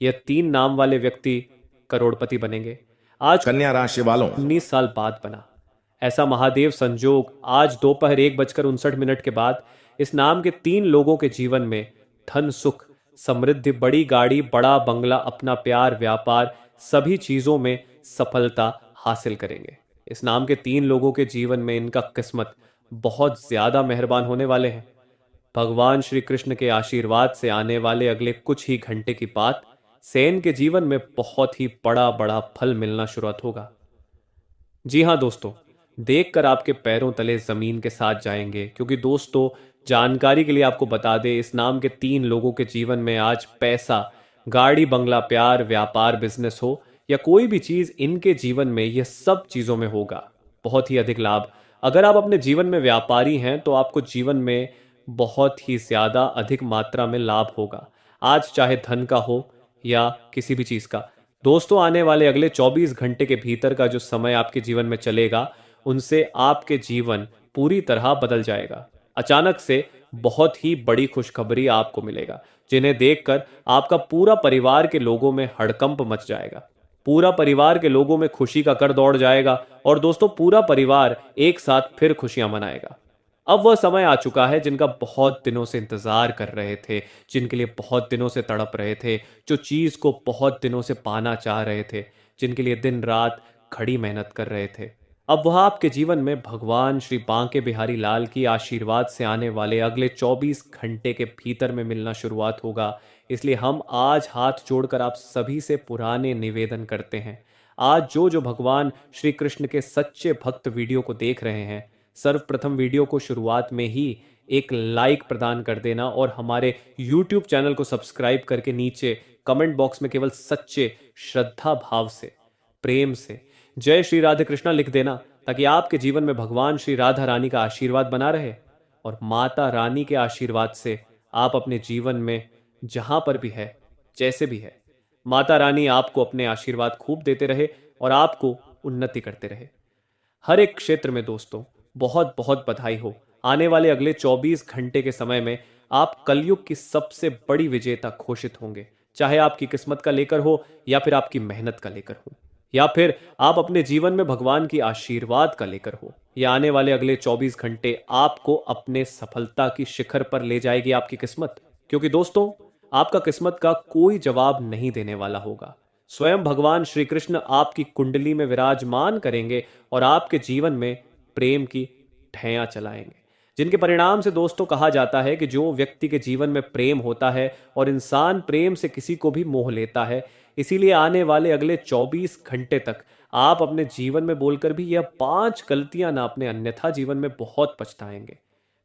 यह 3 नाम वाले व्यक्ति करोड़पति बनेंगे। आज कन्या राशि वालों 19 साल बाद बना। ऐसा महादेव संजोग आज दोपहर 1:59 के बाद इस नाम के 3 लोगों के जीवन में धन, सुख, समृद्धि, बड़ी गाड़ी, बड़ा बंगला, अपना प्यार, व्यापार, सभी चीजों में सफलता हासिल करेंगे। इस नाम के 3 लोगों के जीवन में इनका किस्मत बहुत ज्यादा मेहरबान होने वाले हैं। भगवान श्री कृष्ण के आशीर्वाद से आने वाले अगले कुछ ही घंटे की बात सेन के जीवन में बहुत ही बड़ा बड़ा फल मिलना शुरुआत होगा। जी हाँ दोस्तों, देखकर आपके पैरों तले जमीन के साथ जाएंगे, क्योंकि दोस्तों जानकारी के लिए आपको बता दें, इस नाम के 3 लोगों के जीवन में आज पैसा, गाड़ी, बंगला, प्यार, व्यापार, बिजनेस हो या कोई भी चीज, इनके जीवन में यह सब चीजों में होगा बहुत ही अधिक लाभ। अगर आप अपने जीवन में व्यापारी हैं तो आपको जीवन में बहुत ही ज्यादा अधिक मात्रा में लाभ होगा, आज चाहे धन का हो या किसी भी चीज का। दोस्तों आने वाले अगले 24 घंटे के भीतर का जो समय आपके जीवन में चलेगा, उनसे आपके जीवन पूरी तरह बदल जाएगा। अचानक से बहुत ही बड़ी खुशखबरी आपको मिलेगा, जिन्हें देखकर आपका पूरा परिवार के लोगों में हड़कंप मच जाएगा। पूरा परिवार के लोगों में खुशी का कर दौड़ जाएगा और दोस्तों पूरा परिवार एक साथ फिर खुशियां मनाएगा। अब वह समय आ चुका है जिनका बहुत दिनों से इंतजार कर रहे थे, जिनके लिए बहुत दिनों से तड़प रहे थे, जो चीज को बहुत दिनों से पाना चाह रहे थे, जिनके लिए दिन रात खड़ी मेहनत कर रहे थे। अब वह आपके जीवन में भगवान श्री बांके बिहारी लाल की आशीर्वाद से आने वाले अगले 24 घंटे के भीतर में मिलना शुरुआत होगा। इसलिए हम आज हाथ जोड़कर आप सभी से पुराने निवेदन करते हैं। आज जो जो भगवान श्री कृष्ण के सच्चे भक्त वीडियो को देख रहे हैं, सर्वप्रथम वीडियो को शुरुआत में ही एक लाइक प्रदान कर देना और हमारे YouTube चैनल को सब्सक्राइब करके नीचे कमेंट बॉक्स में केवल सच्चे श्रद्धा भाव से, प्रेम से जय श्री राधे कृष्णा लिख देना, ताकि आपके जीवन में भगवान श्री राधा रानी का आशीर्वाद बना रहे और माता रानी के आशीर्वाद से आप अपने जीवन में जहां पर भी है, जैसे भी है, माता रानी आपको अपने आशीर्वाद खूब देते रहे और आपको उन्नति करते रहे हर एक क्षेत्र में। दोस्तों बहुत बहुत बधाई हो। आने वाले अगले 24 घंटे के समय में आप कलयुग की सबसे बड़ी विजेता घोषित होंगे, चाहे आपकी किस्मत का लेकर हो या फिर आपकी मेहनत का लेकर हो, या फिर आप अपने जीवन में भगवान की आशीर्वाद का लेकर हो। या आने वाले अगले 24 घंटे आपको अपने सफलता की शिखर पर ले जाएगी आपकी किस्मत, क्योंकि दोस्तों आपका किस्मत का कोई जवाब नहीं देने वाला होगा। स्वयं भगवान श्री कृष्ण आपकी कुंडली में विराजमान करेंगे और आपके जीवन में प्रेम की ठैया चलाएंगे, जिनके परिणाम से दोस्तों कहा जाता है कि जो व्यक्ति के जीवन में प्रेम होता है और इंसान प्रेम से किसी को भी मोह लेता है। इसीलिए आने वाले अगले 24 घंटे तक आप अपने जीवन में बोलकर भी यह 5 गलतियां ना अपने, अन्यथा जीवन में बहुत पछताएंगे।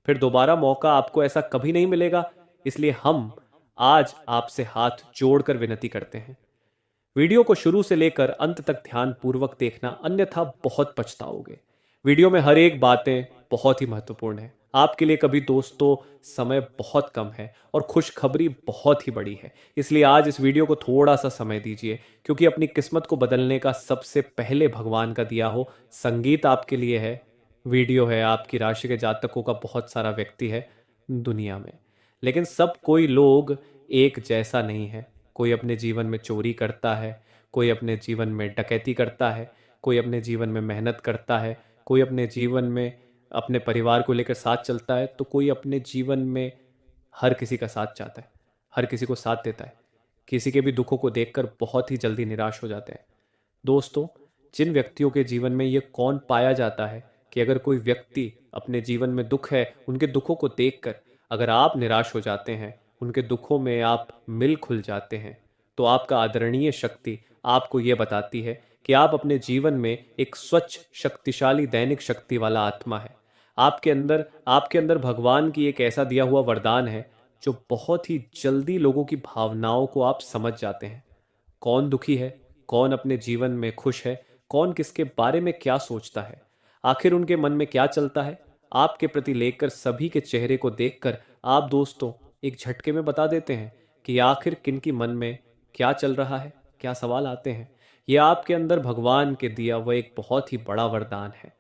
फिर दोबारा मौका आपको ऐसा कभी नहीं मिलेगा। इसलिए हम आज आपसे हाथ जोड़कर विनती करते हैं, वीडियो को शुरू से लेकर अंत तक ध्यान पूर्वक देखना, अन्यथा बहुत पछताओगे। वीडियो में हर एक बातें बहुत ही महत्वपूर्ण है आपके लिए। कभी दोस्तों समय बहुत कम है और खुशखबरी बहुत ही बड़ी है, इसलिए आज इस वीडियो को थोड़ा सा समय दीजिए, क्योंकि अपनी किस्मत को बदलने का सबसे पहले भगवान का दिया हो संगीत आपके लिए है, वीडियो है। आपकी राशि के जातकों का बहुत सारा व्यक्ति है दुनिया में, लेकिन सब कोई लोग एक जैसा नहीं है। कोई अपने जीवन में चोरी करता है, कोई अपने जीवन में डकैती करता है, कोई अपने जीवन में मेहनत करता है, कोई अपने जीवन में अपने परिवार को लेकर साथ चलता है, तो कोई अपने जीवन में हर किसी का साथ चाहता है, हर किसी को साथ देता है। किसी के भी दुखों को देखकर बहुत ही जल्दी निराश हो जाते हैं। दोस्तों जिन व्यक्तियों के जीवन में ये कौन पाया जाता है कि अगर कोई व्यक्ति अपने जीवन में दुख है, उनके दुखों को देखकर अगर आप निराश हो जाते हैं, उनके दुखों में आप मिल खुल जाते हैं, तो आपका आदरणीय शक्ति आपको यह बताती है कि आप अपने जीवन में एक स्वच्छ, शक्तिशाली, दैनिक शक्ति वाला आत्मा है। आपके अंदर भगवान की एक ऐसा दिया हुआ वरदान है जो बहुत ही जल्दी लोगों की भावनाओं को आप समझ जाते हैं। कौन दुखी है, कौन अपने जीवन में खुश है, कौन किसके बारे में क्या सोचता है, आखिर उनके मन में क्या चलता है, आपके प्रति लेकर सभी के चेहरे को देखकर आप दोस्तों एक झटके में बता देते हैं कि आखिर किन की मन में क्या चल रहा है, क्या सवाल आते हैं। यह आपके अंदर भगवान के दिया हुआ एक बहुत ही बड़ा वरदान है,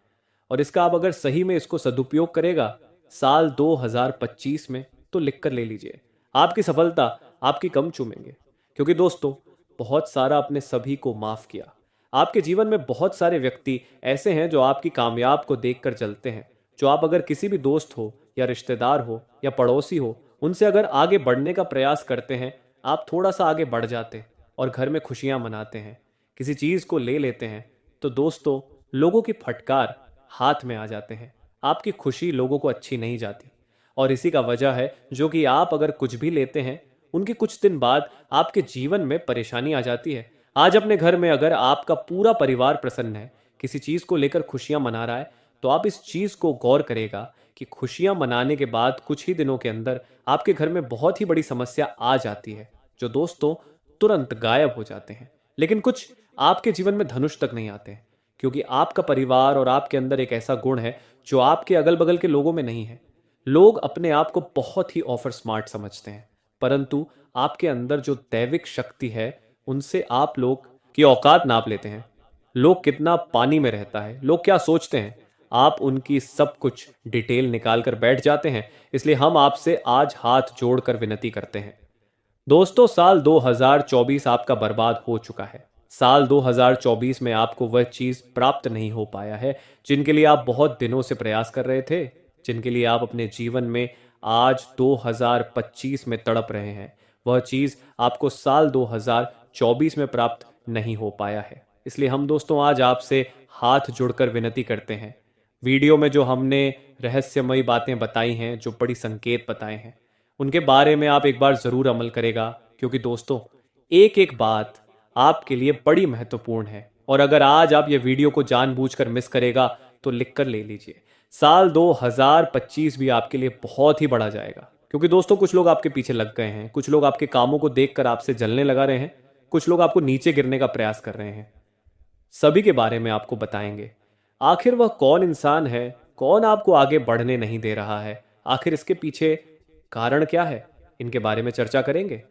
और इसका आप अगर सही में इसको सदुपयोग करेगा साल 2025 में, तो लिख कर ले लीजिए, आपकी सफलता आपकी कम चूमेंगे। क्योंकि दोस्तों, बहुत सारा अपने सभी को माफ किया। आपके जीवन में बहुत सारे व्यक्ति ऐसे हैं जो आपकी कामयाब को देखकर जलते हैं, जो आप अगर किसी भी दोस्त हो या रिश्तेदार हो या पड़ोसी हो, उनसे अगर आगे बढ़ने का प्रयास करते हैं, आप थोड़ा सा आगे बढ़ जाते हैं और घर में खुशियां मनाते हैं, किसी चीज को ले लेते हैं, तो दोस्तों, लोगों की फटकार हाथ में आ जाते हैं। आपकी खुशी लोगों को अच्छी नहीं जाती। और इसी का वजह है जो कि आप अगर कुछ भी लेते हैं, उनके कुछ दिन बाद आपके जीवन में परेशानी आ जाती है। आज अपने घर में अगर आपका पूरा परिवार प्रसन्न है, किसी चीज को लेकर खुशियां मना रहा है, तो आप इस चीज को गौर करेगा कि खुशियां मनाने के बाद कुछ ही दिनों के अंदर आपके घर में बहुत ही बड़ी समस्या आ जाती है, जो दोस्तों तुरंत गायब हो जाते हैं। लेकिन कुछ आपके जीवन में धनुष तक नहीं आते हैं, क्योंकि आपका परिवार और आपके अंदर एक ऐसा गुण है जो आपके अगल बगल के लोगों में नहीं है। लोग अपने आप को बहुत ही ऑफर स्मार्ट समझते हैं, परंतु आपके अंदर जो दैविक शक्ति है, उनसे आप लोग की औकात नाप लेते हैं। लोग कितना पानी में रहता है, लोग क्या सोचते हैं, आप उनकी सब कुछ डिटेल निकाल कर बैठ जाते हैं। इसलिए हम आपसे आज हाथ जोड़कर विनती करते हैं। दोस्तों, साल 2024 आपका बर्बाद हो चुका है। साल 2024 में आपको वह चीज प्राप्त नहीं हो पाया है जिनके लिए आप बहुत दिनों से प्रयास कर रहे थे, जिनके लिए आप अपने जीवन में आज 2025 में तड़प रहे हैं। वह चीज आपको साल 2024 में प्राप्त नहीं हो पाया है। इसलिए हम दोस्तों आज आपसे हाथ जोड़कर विनती करते हैं। वीडियो में जो हमने रहस्यमयी बातें बताई हैं, जो बड़ी संकेत बताए हैं, उनके बारे में आप एक बार जरूर अमल करेगा, क्योंकि दोस्तों, एक एक बात आपके लिए बड़ी महत्वपूर्ण है। और अगर आज आप ये वीडियो को जानबूझकर मिस करेगा, तो लिख कर ले लीजिए, साल 2025 भी आपके लिए बहुत ही बड़ा जाएगा। क्योंकि दोस्तों, कुछ लोग आपके पीछे लग गए हैं, कुछ लोग आपके कामों को देखकर आपसे जलने लगा रहे हैं, कुछ लोग आपको नीचे गिरने का प्रयास कर रहे हैं। सभी के बारे में आपको बताएंगे। आखिर वह कौन इंसान है, कौन आपको आगे बढ़ने नहीं दे रहा है, आखिर इसके पीछे कारण क्या है, इनके बारे में चर्चा करेंगे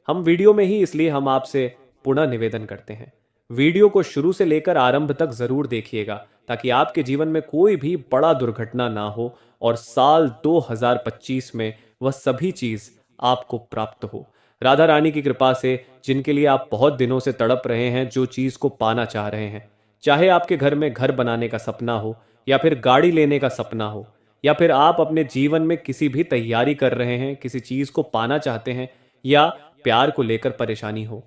हम वीडियो में ही। इसलिए हम आपसे पुनः निवेदन करते हैं, वीडियो को शुरू से लेकर आरंभ तक जरूर देखिएगा, ताकि आपके जीवन में कोई भी बड़ा दुर्घटना ना हो और साल 2025 में वह सभी चीज आपको प्राप्त हो। राधा रानी की कृपा से, जिनके लिए आप बहुत दिनों से तड़प रहे हैं, जो चीज को पाना चाह रहे हैं, चाहे आपके घर में घर बनाने का सपना हो, या फिर गाड़ी लेने का सपना हो, या फिर आप अपने जीवन में किसी भी तैयारी कर रहे हैं, किसी चीज को पाना चाहते हैं, या प्यार को लेकर परेशानी हो,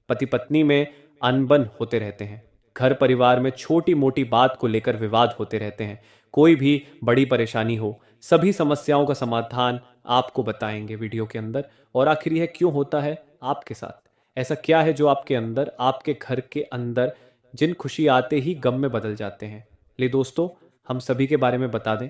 पति पत्नी में अनबन होते रहते हैं, घर परिवार में छोटी मोटी बात को लेकर विवाद होते रहते हैं, कोई भी बड़ी परेशानी हो, सभी समस्याओं का समाधान आपको बताएंगे वीडियो के अंदर। और आखिर यह क्यों होता है आपके साथ, ऐसा क्या है जो आपके अंदर, आपके घर के अंदर, जिन खुशी आते ही गम में बदल जाते हैं। ले दोस्तों, हम सभी के बारे में बता दें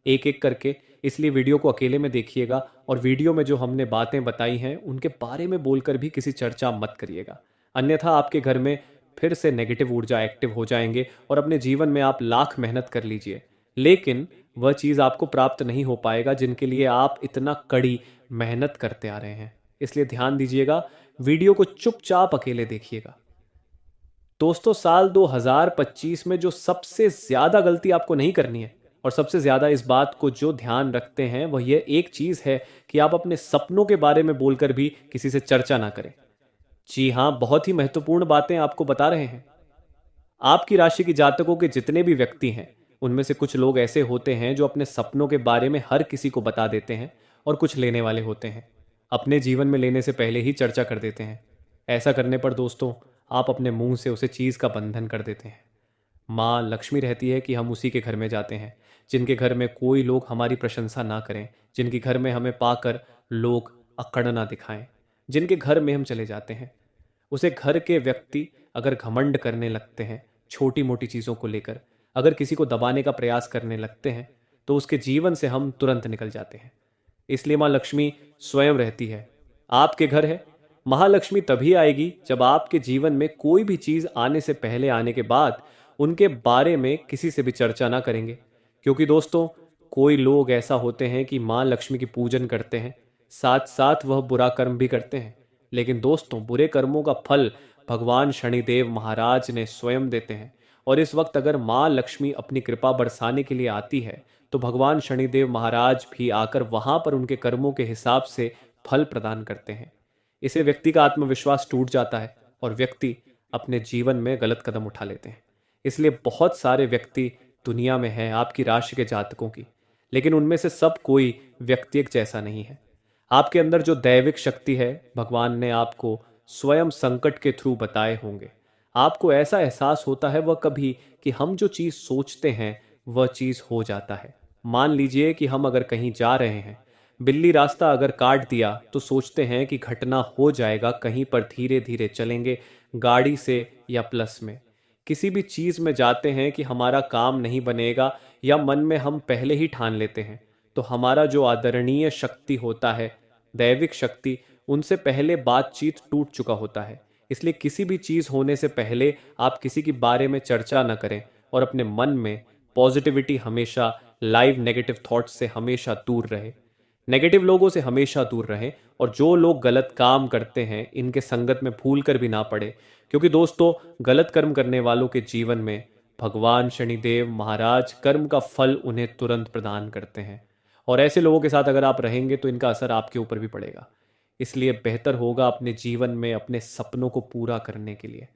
एक एक करके। इसलिए वीडियो को अकेले में देखिएगा, और वीडियो में जो हमने बातें बताई हैं उनके बारे में बोलकर भी किसी चर्चा मत करिएगा, अन्यथा आपके घर में फिर से नेगेटिव ऊर्जा एक्टिव हो जाएंगे और अपने जीवन में आप लाख मेहनत कर लीजिए, लेकिन वह चीज आपको प्राप्त नहीं हो पाएगा जिनके लिए आप इतना कड़ी मेहनत करते आ रहे हैं। इसलिए ध्यान दीजिएगा, वीडियो को चुपचाप अकेले देखिएगा। दोस्तों, साल 2025 में जो सबसे ज्यादा गलती आपको नहीं करनी है, और सबसे ज्यादा इस बात को जो ध्यान रखते हैं, वह यह एक चीज है कि आप अपने सपनों के बारे में बोलकर भी किसी से चर्चा ना करें। जी हाँ, बहुत ही महत्वपूर्ण बातें आपको बता रहे हैं। आपकी राशि की जातकों के जितने भी व्यक्ति हैं, उनमें से कुछ लोग ऐसे होते हैं जो अपने सपनों के बारे में हर किसी को बता देते हैं, और कुछ लेने वाले होते हैं अपने जीवन में लेने से पहले ही चर्चा कर देते हैं। ऐसा करने पर दोस्तों, आप अपने मुंह से उसे चीज का बंधन कर देते हैं। माँ लक्ष्मी रहती है कि हम उसी के घर में जाते हैं जिनके घर में कोई लोग हमारी प्रशंसा ना करें, जिनके घर में हमें पाकर लोग अकड़ ना दिखाएं, जिनके घर में हम चले जाते हैं। उसे घर के व्यक्ति अगर घमंड करने लगते हैं छोटी मोटी चीज़ों को लेकर, अगर किसी को दबाने का प्रयास करने लगते हैं, तो उसके जीवन से हम तुरंत निकल जाते हैं। इसलिए माँ लक्ष्मी स्वयं रहती है, आपके घर है। महालक्ष्मी तभी आएगी जब आपके जीवन में कोई भी चीज़ आने से पहले, आने के बाद उनके बारे में किसी से भी चर्चा ना करेंगे। क्योंकि दोस्तों, कोई लोग ऐसा होते हैं कि माँ लक्ष्मी की पूजन करते हैं, साथ साथ वह बुरा कर्म भी करते हैं। लेकिन दोस्तों, बुरे कर्मों का फल भगवान शनिदेव महाराज ने स्वयं देते हैं। और इस वक्त अगर माँ लक्ष्मी अपनी कृपा बरसाने के लिए आती है, तो भगवान शनिदेव महाराज भी आकर वहां पर उनके कर्मों के हिसाब से फल प्रदान करते हैं। इसे व्यक्ति का आत्मविश्वास टूट जाता है और व्यक्ति अपने जीवन में गलत कदम उठा लेते हैं। इसलिए बहुत सारे व्यक्ति दुनिया में हैं आपकी राशि के जातकों की, लेकिन उनमें से सब कोई व्यक्ति एक जैसा नहीं है। आपके अंदर जो दैविक शक्ति है, भगवान ने आपको स्वयं संकट के थ्रू बताए होंगे। आपको ऐसा एहसास होता है वह कभी कि हम जो चीज़ सोचते हैं वह चीज़ हो जाता है। मान लीजिए कि हम अगर कहीं जा रहे हैं, बिल्ली रास्ता अगर काट दिया तो सोचते हैं कि घटना हो जाएगा, कहीं पर धीरे धीरे चलेंगे, गाड़ी से या प्लस में। किसी भी चीज़ में जाते हैं कि हमारा काम नहीं बनेगा, या मन में हम पहले ही ठान लेते हैं, तो हमारा जो आदरणीय शक्ति होता है, दैविक शक्ति, उनसे पहले बातचीत टूट चुका होता है। इसलिए किसी भी चीज़ होने से पहले आप किसी के बारे में चर्चा न करें और अपने मन में पॉजिटिविटी हमेशा, लाइव नेगेटिव थॉट्स से हमेशा दूर रहे, नेगेटिव लोगों से हमेशा दूर रहें। और जो लोग गलत काम करते हैं इनके संगत में भूल कर भी ना पड़े, क्योंकि दोस्तों गलत कर्म करने वालों के जीवन में भगवान शनिदेव महाराज कर्म का फल उन्हें तुरंत प्रदान करते हैं। और ऐसे लोगों के साथ अगर आप रहेंगे तो इनका असर आपके ऊपर भी पड़ेगा। इसलिए बेहतर होगा अपने जीवन में अपने सपनों को पूरा करने के लिए,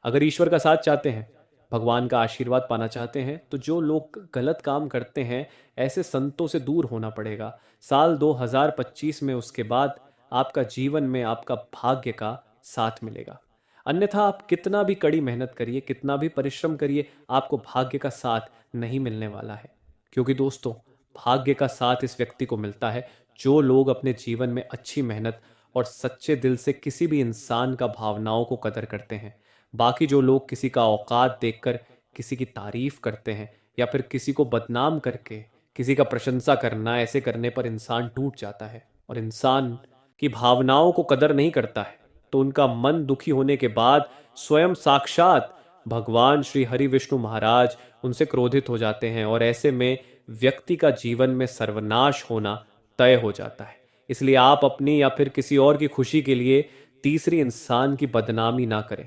अगर ईश्वर का साथ चाहते हैं, भगवान का आशीर्वाद पाना चाहते हैं, तो जो लोग गलत काम करते हैं ऐसे संतों से दूर होना पड़ेगा। साल 2025 में उसके बाद आपका जीवन में आपका भाग्य का साथ मिलेगा। अन्यथा आप कितना भी कड़ी मेहनत करिए, कितना भी परिश्रम करिए, आपको भाग्य का साथ नहीं मिलने वाला है। क्योंकि दोस्तों भाग्य का साथ इस व्यक्ति को मिलता है जो लोग अपने जीवन में अच्छी मेहनत और सच्चे दिल से किसी भी इंसान का भावनाओं को कदर करते हैं। बाकी जो लोग किसी का औकात देखकर किसी की तारीफ करते हैं, या फिर किसी को बदनाम करके किसी का प्रशंसा करना, ऐसे करने पर इंसान टूट जाता है और इंसान की भावनाओं को कदर नहीं करता है, तो उनका मन दुखी होने के बाद स्वयं साक्षात भगवान श्री हरि विष्णु महाराज उनसे क्रोधित हो जाते हैं और ऐसे में व्यक्ति का जीवन में सर्वनाश होना तय हो जाता है। इसलिए आप अपनी या फिर किसी और की खुशी के लिए तीसरी इंसान की बदनामी ना करें।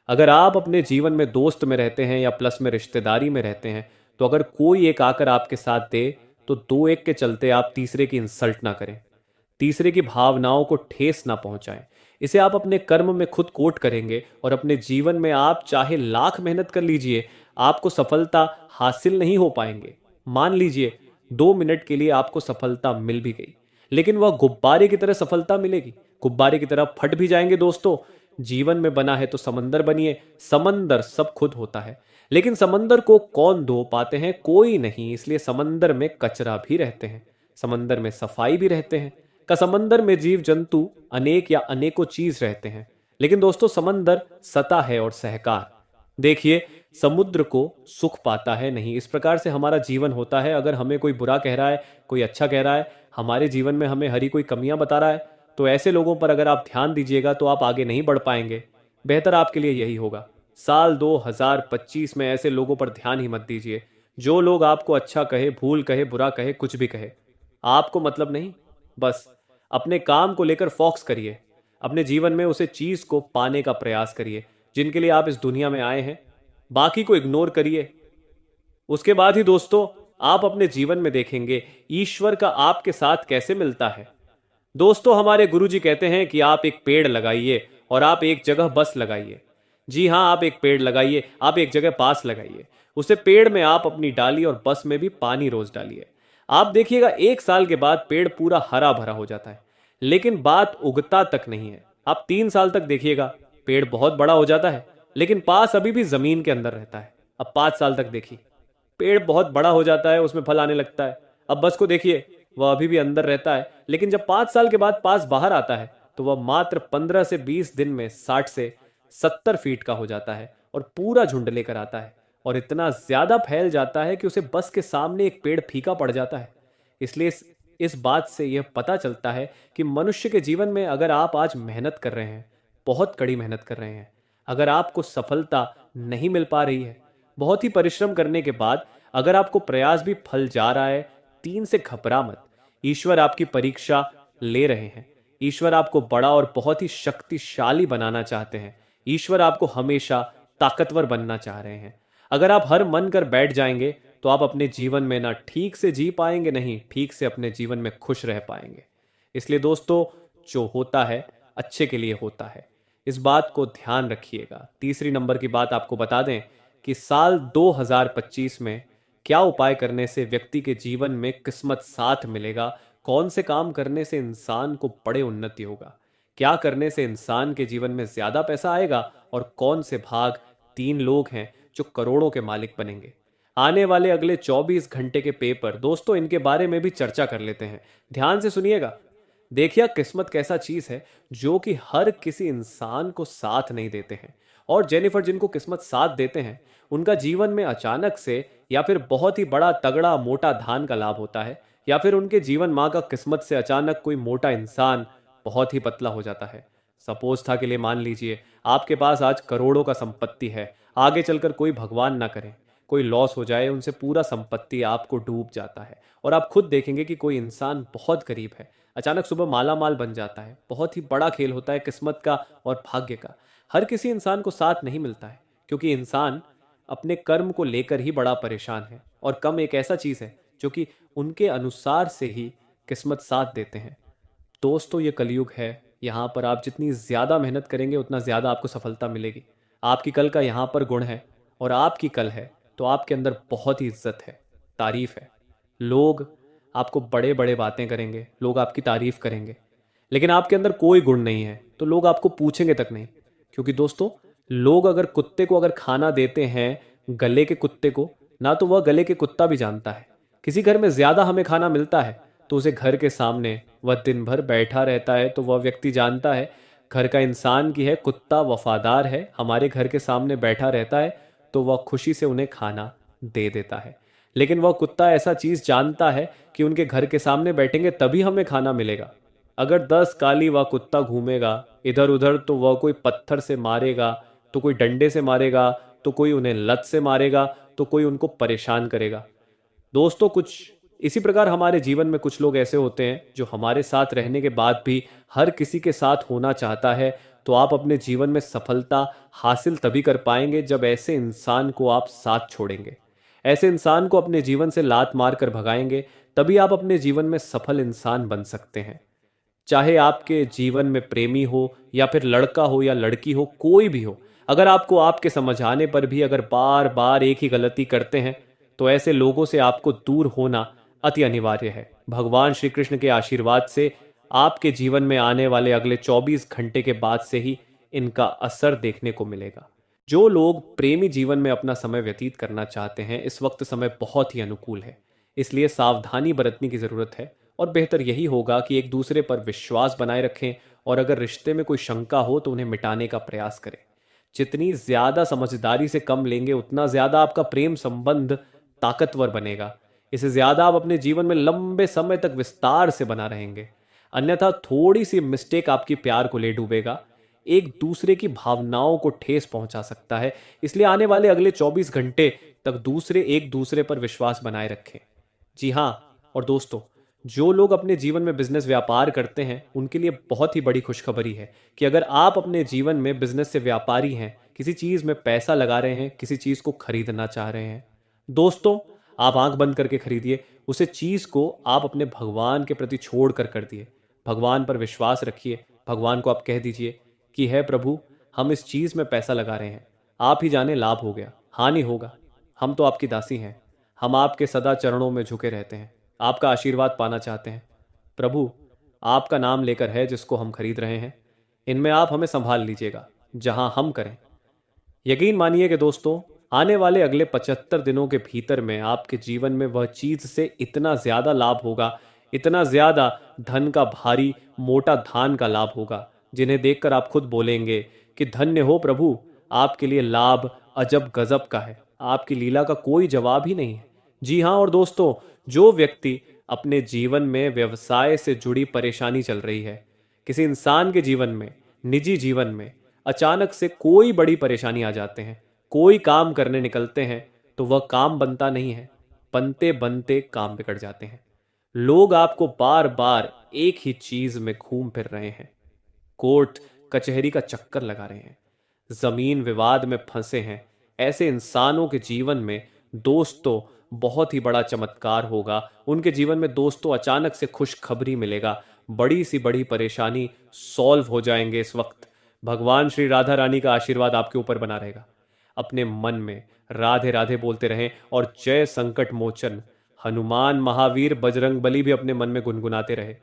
अगर आप अपने जीवन में दोस्त में रहते हैं या प्लस में रिश्तेदारी में रहते हैं, तो अगर कोई एक आकर आपके साथ दे तो दो एक के चलते आप तीसरे की इंसल्ट ना करें, तीसरे की भावनाओं को ठेस ना पहुंचाएं। इसे आप अपने कर्म में खुद कोट करेंगे और अपने जीवन में आप चाहे लाख मेहनत कर लीजिए, आपको सफलता हासिल नहीं हो पाएंगे। मान लीजिए 2 मिनट के लिए आपको सफलता मिल भी गई, लेकिन वह गुब्बारे की तरह सफलता मिलेगी, गुब्बारे की तरह फट भी जाएंगे। दोस्तों जीवन में बना है तो समंदर बनिए, समंदर सब खुद होता है, लेकिन समंदर को कौन धो पाते हैं? कोई नहीं। इसलिए समंदर में कचरा भी रहते हैं, समंदर में सफाई भी रहते हैं, का समंदर में जीव जंतु अनेक या अनेकों चीज रहते हैं, लेकिन दोस्तों समंदर सतह है और सहकार। देखिए समुद्र को सुख पाता है नहीं, इस प्रकार से हमारा जीवन होता है। अगर हमें कोई बुरा कह रहा है, कोई अच्छा कह रहा है, हमारे जीवन में हमें हरी कोई कमियां बता रहा है, तो ऐसे लोगों पर अगर आप ध्यान दीजिएगा तो आप आगे नहीं बढ़ पाएंगे। बेहतर आपके लिए यही होगा, साल 2025 में ऐसे लोगों पर ध्यान ही मत दीजिए। जो लोग आपको अच्छा कहे, भूल कहे, बुरा कहे, कुछ भी कहे, आपको मतलब नहीं। बस अपने काम को लेकर फोकस करिए, अपने जीवन में उसे चीज को पाने का प्रयास करिए जिनके लिए आप इस दुनिया में आए हैं। बाकी को इग्नोर करिए। उसके बाद ही दोस्तों आप अपने जीवन में देखेंगे ईश्वर का आपके साथ कैसे मिलता है। दोस्तों हमारे गुरुजी कहते हैं कि आप एक पेड़ लगाइए और आप एक जगह बस लगाइए। जी हाँ, आप एक पेड़ लगाइए, आप एक जगह पास लगाइए, उसे पेड़ में आप अपनी डाली और बस में भी पानी रोज डालिए। आप देखिएगा 1 साल के बाद पेड़ पूरा हरा भरा हो जाता है, लेकिन बात उगता तक नहीं है। आप 3 साल तक देखिएगा पेड़ बहुत बड़ा हो जाता है, लेकिन पास अभी भी जमीन के अंदर रहता है। अब 5 साल तक देखिए पेड़ बहुत बड़ा हो जाता है, उसमें फल आने लगता है। अब बस को देखिए वह अभी भी अंदर रहता है, लेकिन जब 5 साल के बाद पास बाहर आता है तो वह मात्र 15 से 20 दिन में 60 से 70 फीट का हो जाता है और पूरा झुंड लेकर आता है और इतना ज्यादा फैल जाता है कि उसे बस के सामने एक पेड़ फीका पड़ जाता है। इसलिए इस बात से यह पता चलता है कि मनुष्य के जीवन में अगर आप आज मेहनत कर रहे हैं, बहुत कड़ी मेहनत कर रहे हैं, अगर आपको सफलता नहीं मिल पा रही है, बहुत ही परिश्रम करने के बाद अगर आपको प्रयास भी फल जा रहा है, 3 से घबरा मत। ईश्वर आपकी परीक्षा ले रहे हैं। ईश्वर आपको बड़ा और बहुत ही शक्तिशाली बनाना चाहते हैं। ईश्वर आपको हमेशा ताकतवर बनना चाह रहे हैं। अगर आप हर मन कर बैठ जाएंगे तो आप अपने जीवन में ना ठीक से जी पाएंगे, नहीं ठीक से अपने जीवन में खुश रह पाएंगे। इसलिए दोस्तों जो होता है अच्छे के लिए होता है। इस बात को ध्यान रखिएगा। तीसरी नंबर की बात आपको बता दें कि साल 2025 में क्या उपाय करने से व्यक्ति के जीवन में किस्मत साथ मिलेगा, कौन से काम करने से इंसान को बड़े उन्नति होगा, क्या करने से इंसान के जीवन में ज्यादा पैसा आएगा और कौन से भाग 3 लोग हैं जो करोड़ों के मालिक बनेंगे। आने वाले अगले 24 घंटे के पेपर दोस्तों, इनके बारे में भी चर्चा कर लेते हैं। ध्यान से सुनिएगा। देखिए किस्मत कैसा चीज है जो कि हर किसी इंसान को साथ नहीं देते हैं। और जेनिफर, जिनको किस्मत साथ देते हैं उनका जीवन में अचानक से या फिर बहुत ही बड़ा तगड़ा मोटा धान का लाभ होता है, या फिर उनके जीवन माँ का किस्मत से अचानक कोई मोटा इंसान बहुत ही पतला हो जाता है। सपोज था के लिए मान लीजिए आपके पास आज करोड़ों का संपत्ति है, आगे चलकर कोई भगवान ना करे कोई लॉस हो जाए, उनसे पूरा संपत्ति आपको डूब जाता है और आप खुद देखेंगे कि कोई इंसान बहुत गरीब है अचानक सुबह माला माल बन जाता है। बहुत ही बड़ा खेल होता है किस्मत का और भाग्य का। हर किसी इंसान को साथ नहीं मिलता है, क्योंकि इंसान अपने कर्म को लेकर ही बड़ा परेशान है, और कम एक ऐसा चीज है जो कि उनके अनुसार से ही किस्मत साथ देते हैं। दोस्तों ये कलयुग है, यहाँ पर आप जितनी ज़्यादा मेहनत करेंगे उतना ज़्यादा आपको सफलता मिलेगी। आपकी कल का यहाँ पर गुण है और आपकी कल है तो आपके अंदर बहुत ही इज्जत है, तारीफ है। लोग आपको बड़े बड़े बातें करेंगे, लोग आपकी तारीफ करेंगे, लेकिन आपके अंदर कोई गुण नहीं है तो लोग आपको पूछेंगे तक नहीं। क्योंकि दोस्तों, लोग अगर कुत्ते को अगर खाना देते हैं गले के कुत्ते को, ना तो वह गले के कुत्ता भी जानता है। किसी घर में ज्यादा हमें खाना मिलता है तो उसे घर के सामने वह दिन भर बैठा रहता है तो वह व्यक्ति जानता है घर का इंसान की है, कुत्ता वफादार है, हमारे घर के सामने बैठा रहता है तो वह खुशी से उन्हें खाना दे देता है। लेकिन वह कुत्ता ऐसा चीज जानता है कि उनके घर के सामने बैठेंगे तभी हमें खाना मिलेगा। अगर 10 काली वह कुत्ता घूमेगा इधर उधर तो वह कोई पत्थर से मारेगा, तो कोई डंडे से मारेगा, तो कोई उन्हें लत से मारेगा, तो कोई उनको परेशान करेगा। दोस्तों कुछ इसी प्रकार हमारे जीवन में कुछ लोग ऐसे होते हैं जो हमारे साथ रहने के बाद भी हर किसी के साथ होना चाहता है। तो आप अपने जीवन में सफलता हासिल तभी कर पाएंगे जब ऐसे इंसान को आप साथ छोड़ेंगे, ऐसे इंसान को अपने जीवन से लात मार कर भगाएंगे, तभी आप अपने जीवन में सफल इंसान बन सकते हैं। चाहे आपके जीवन में प्रेमी हो या फिर लड़का हो या लड़की हो, कोई भी हो, अगर आपको आपके समझाने पर भी अगर बार बार एक ही गलती करते हैं तो ऐसे लोगों से आपको दूर होना अति अनिवार्य है। भगवान श्री कृष्ण के आशीर्वाद से आपके जीवन में आने वाले अगले 24 घंटे के बाद से ही इनका असर देखने को मिलेगा। जो लोग प्रेमी जीवन में अपना समय व्यतीत करना चाहते हैं, इस वक्त समय बहुत ही अनुकूल है, इसलिए सावधानी बरतने की जरूरत है। और बेहतर यही होगा कि एक दूसरे पर विश्वास बनाए रखें और अगर रिश्ते में कोई शंका हो तो उन्हें मिटाने का प्रयास करें। जितनी ज्यादा समझदारी से कम लेंगे उतना ज्यादा आपका प्रेम संबंध ताकतवर बनेगा, इससे ज्यादा आप अपने जीवन में लंबे समय तक विस्तार से बना रहेंगे। अन्यथा थोड़ी सी मिस्टेक आपकी प्यार को ले डूबेगा, एक दूसरे की भावनाओं को ठेस पहुंचा सकता है। इसलिए आने वाले अगले 24 घंटे तक दूसरे एक दूसरे पर विश्वास बनाए रखें। जी हाँ, और दोस्तों, जो लोग अपने जीवन में बिजनेस व्यापार करते हैं उनके लिए बहुत ही बड़ी खुशखबरी है कि अगर आप अपने जीवन में बिजनेस से व्यापारी हैं, किसी चीज में पैसा लगा रहे हैं, किसी चीज को खरीदना चाह रहे हैं, दोस्तों आप आंख बंद करके खरीदिए उसे चीज को, आप अपने भगवान के प्रति छोड़ कर दिए। भगवान पर विश्वास रखिए। भगवान को आप कह दीजिए कि है प्रभु, हम इस चीज में पैसा लगा रहे हैं, आप ही जाने लाभ हो गया हानि होगा, हम तो आपकी दासी हैं, हम आपके सदा चरणों में झुके रहते हैं, आपका आशीर्वाद पाना चाहते हैं। प्रभु, आपका नाम लेकर है जिसको हम खरीद रहे हैं, इनमें आप हमें संभाल लीजिएगा जहां हम करें। यकीन मानिए कि दोस्तों, आने वाले अगले 75 दिनों के भीतर में आपके जीवन में वह चीज से इतना ज्यादा लाभ होगा, इतना ज्यादा धन का भारी मोटा धान का लाभ होगा, जिन्हें देखकर आप खुद बोलेंगे कि धन्य हो प्रभु, आपके लिए लाभ अजब गजब का है, आपकी लीला का कोई जवाब ही नहीं है। जी हाँ, और दोस्तों, जो व्यक्ति अपने जीवन में व्यवसाय से जुड़ी परेशानी चल रही है, किसी इंसान के जीवन में, निजी जीवन में अचानक से कोई बड़ी परेशानी आ जाते हैं, कोई काम करने निकलते हैं तो वह काम बनता नहीं है, बनते बनते काम बिगड़ जाते हैं। लोग आपको बार बार एक ही चीज में घूम फिर रहे हैं, कोर्ट कचहरी का चक्कर लगा रहे हैं, जमीन विवाद में फंसे हैं। ऐसे इंसानों के जीवन में दोस्तों बहुत ही बड़ा चमत्कार होगा, उनके जीवन में दोस्तों अचानक से खुशखबरी मिलेगा, बड़ी सी बड़ी परेशानी सॉल्व हो जाएंगे। इस वक्त भगवान श्री राधा रानी का आशीर्वाद आपके ऊपर बना रहेगा। अपने मन में राधे राधे बोलते रहें और जय संकट मोचन हनुमान महावीर बजरंग बली भी अपने मन में गुनगुनाते रहे।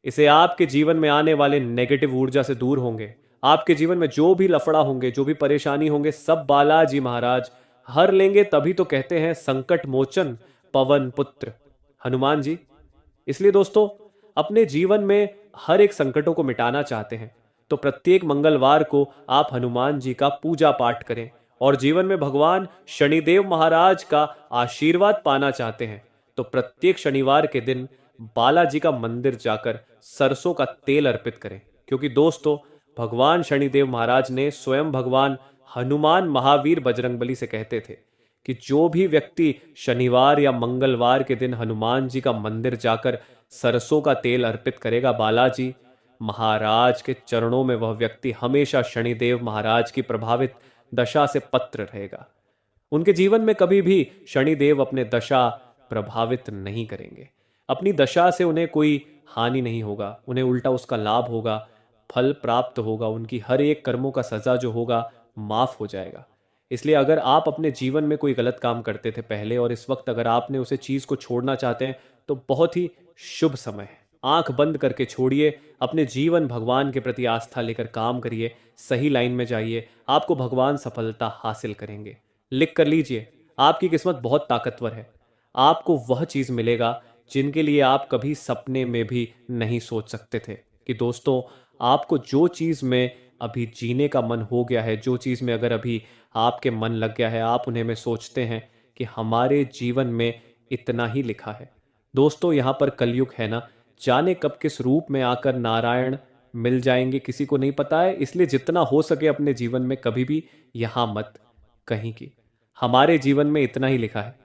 इसे आपके जीवन में आने वाले नेगेटिव ऊर्जा से दूर होंगे। आपके जीवन में जो भी लफड़ा होंगे, जो भी परेशानी होंगे, सब बालाजी महाराज हर लेंगे। तभी तो कहते हैं संकट मोचन पवन पुत्र हनुमान जी। इसलिए दोस्तों, अपने जीवन में हर एक संकटों को मिटाना चाहते हैं तो प्रत्येक मंगलवार को आप हनुमान जी का पूजा पाठ करें। और जीवन में भगवान शनिदेव महाराज का आशीर्वाद पाना चाहते हैं तो प्रत्येक शनिवार के दिन बालाजी का मंदिर जाकर सरसों का तेल अर्पित करें। क्योंकि दोस्तों, भगवान शनिदेव महाराज ने स्वयं भगवान हनुमान महावीर बजरंगबली से कहते थे कि जो भी व्यक्ति शनिवार या मंगलवार के दिन हनुमान जी का मंदिर जाकर सरसों का तेल अर्पित करेगा बालाजी महाराज के चरणों में, वह व्यक्ति हमेशा शनिदेव महाराज की प्रभावित दशा से पत्र रहेगा। उनके जीवन में कभी भी शनिदेव अपने दशा प्रभावित नहीं करेंगे। अपनी दशा से उन्हें कोई हानि नहीं होगा, उन्हें उल्टा उसका लाभ होगा, फल प्राप्त होगा। उनकी हर एक कर्मों का सजा जो होगा माफ हो जाएगा। इसलिए अगर आप अपने जीवन में कोई गलत काम करते थे पहले और इस वक्त अगर आपने उसे चीज को छोड़ना चाहते हैं तो बहुत ही शुभ समय है। आंख बंद करके छोड़िए, अपने जीवन भगवान के प्रति आस्था लेकर काम करिए, सही लाइन में जाइए, आपको भगवान सफलता हासिल करेंगे। लिख कर लीजिए, आपकी किस्मत बहुत ताकतवर है। आपको वह चीज मिलेगा जिनके लिए आप कभी सपने में भी नहीं सोच सकते थे। कि दोस्तों, आपको जो चीज में अभी जीने का मन हो गया है, जो चीज में अगर अभी आपके मन लग गया है, आप उन्हें में सोचते हैं कि हमारे जीवन में इतना ही लिखा है। दोस्तों, यहाँ पर कलयुग है ना, जाने कब किस रूप में आकर नारायण मिल जाएंगे किसी को नहीं पता है। इसलिए जितना हो सके अपने जीवन में कभी भी यहाँ मत कहीं की। हमारे जीवन में इतना ही लिखा है,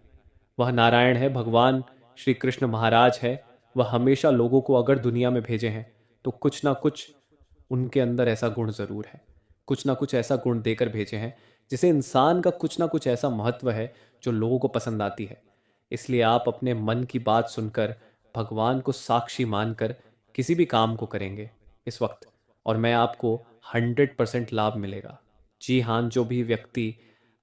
वह नारायण है, भगवान श्री कृष्ण महाराज है। वह हमेशा लोगों को अगर दुनिया में भेजे हैं तो कुछ ना कुछ उनके अंदर ऐसा गुण जरूर है, कुछ ना कुछ ऐसा गुण देकर भेजे हैं जिसे इंसान का कुछ ना कुछ ऐसा महत्व है जो लोगों को पसंद आती है। इसलिए आप अपने मन की बात सुनकर भगवान को साक्षी मानकर किसी भी काम को करेंगे इस वक्त, और मैं आपको 100% लाभ मिलेगा। जी हाँ, जो भी व्यक्ति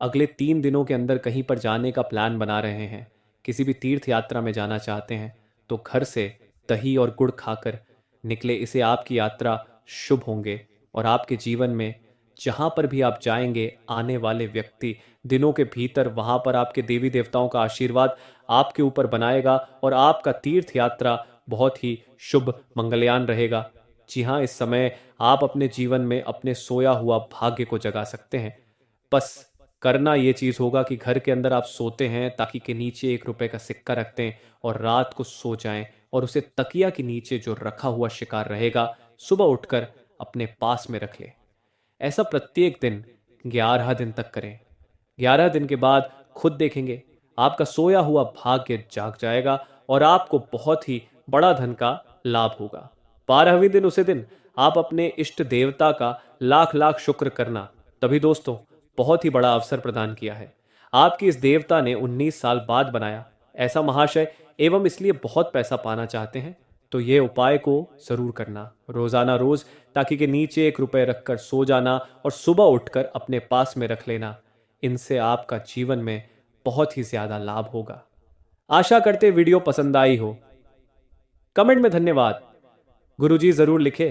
अगले 3 दिनों के अंदर कहीं पर जाने का प्लान बना रहे हैं, किसी भी तीर्थ यात्रा में जाना चाहते हैं, तो घर से दही और गुड़ खाकर निकले। इसे आपकी यात्रा शुभ होंगे और आपके जीवन में जहां पर भी आप जाएंगे, आने वाले व्यक्ति दिनों के भीतर वहां पर आपके देवी देवताओं का आशीर्वाद आपके ऊपर बनाएगा और आपका तीर्थ यात्रा बहुत ही शुभ मंगलयान रहेगा। जी हाँ, इस समय आप अपने जीवन में अपने सोया हुआ भाग्य को जगा सकते हैं। बस करना ये चीज होगा कि घर के अंदर आप सोते हैं ताकि के नीचे 1 रुपए का सिक्का रखते हैं और रात को सो जाएं और उसे तकिया के नीचे जो रखा हुआ शिकार रहेगा सुबह उठकर अपने पास में रख ले। ऐसा प्रत्येक दिन 11 दिन तक करें। 11 दिन के बाद खुद देखेंगे आपका सोया हुआ भाग्य जाग जाएगा और आपको बहुत ही बड़ा धन का लाभ होगा। 12वें दिन उसे दिन आप अपने इष्ट देवता का लाख लाख शुक्र करना। तभी दोस्तों, बहुत ही बड़ा अवसर प्रदान किया है। आपकी इस देवता ने 19 साल बाद बनाया। ऐसा महाशय एवं इसलिए बहुत पैसा पाना चाहते हैं तो ये उपाय को जरूर करना रोजाना रोज, ताकि के नीचे 1 रुपए रखकर सो जाना और सुबह उठकर अपने पास में रख लेना। इनसे आपका जीवन में बहुत ही ज्यादा लाभ होगा। आशा करते वीडियो पसंद आई हो। कमेंट में धन्यवाद गुरुजी जरूर लिखे।